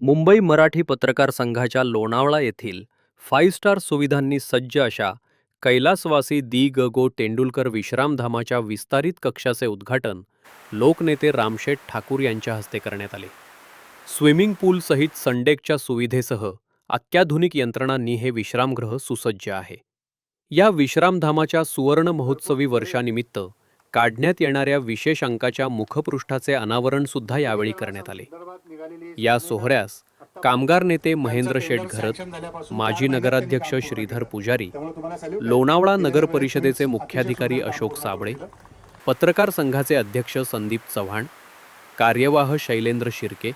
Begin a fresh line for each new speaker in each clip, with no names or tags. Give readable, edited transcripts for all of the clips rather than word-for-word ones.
मुंबई मराठी पत्रकार संघाच्या लोणावळा येथील 5 स्टार सुविधांनी सज्ज अशा कैलासवासी दी ग गो तेंडुलकर विश्रामधामाच्या विस्तारित कक्षाचे उद्घाटन लोकनेते रामशेठ ठाकूर यांच्या हस्ते करण्यात आले. स्विमिंग पूल सहित सनडेकच्या सुविधेसह अत्याधुनिक यंत्रणांनी हे विश्रामगृह सुसज्ज आहे. या विश्रामधामाच्या सुवर्ण महोत्सवी वर्षानिमित्त काढण्यात येणाऱ्या विशेष अंकाच्या मुखपृष्ठाचे अनावरण सुद्धा यावेळी करण्यात आले. या सोहळ्यास कामगार नेते महेंद्र शेठ घरत, माजी नगराध्यक्ष श्रीधर पुजारी, लोणावळा नगर परिषदेचे मुख्याधिकारी अशोक साबळे, पत्रकार संघाचे अध्यक्ष संदीप चव्हाण, कार्यवाह शैलेंद्र शिर्के,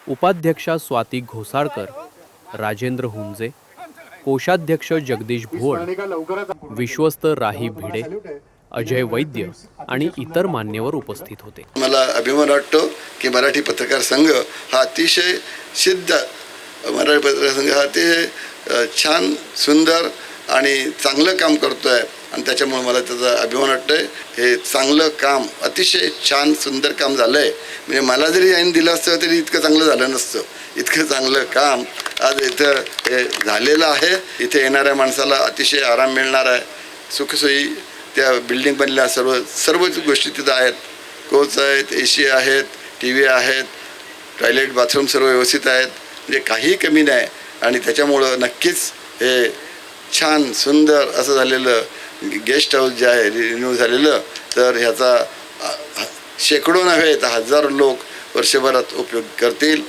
उपाध्यक्षा स्वाती घोसाळकर, राजेंद्र हुंजे, कोषाध्यक्ष जगदीश भोळ, विश्वस्त राही भिडे, अजय वैद्य आणि इतर मान्यवर उपस्थित होते.
मला अभिमान वाटतो की मराठी पत्रकार संघ हा अतिशय सिद्ध मराठी पत्रकार संघ हा अतिशय छान, सुंदर आणि चांगलं काम करतोय आणि त्याच्यामुळे मला त्याचा अभिमान वाटतोय. हे चांगलं काम, अतिशय छान सुंदर काम झालंय. म्हणजे मला जरी ऐन दिलं असतं तरी इतकं चांगलं झालं नसतं. इतकं चांगलं काम आज इथं हे झालेलं आहे. इथे येणाऱ्या माणसाला अतिशय आराम मिळणार आहे. सुखसोयी त्या बिल्डिंग बनल्या, सर्वच गोष्टी तिथं आहेत. कोच आहेत, AC आहेत, TV आहेत, टॉयलेट बाथरूम सर्व व्यवस्थित आहेत. म्हणजे काही कमी नाही. आणि त्याच्यामुळं नक्कीच हे छान सुंदर असं झालेलं गेस्ट हाऊस जे आहे रिन्यू झालेलं, तर ह्याचा शेकडो नव्हे तर हजारो लोक वर्षभरात उपयोग करतील.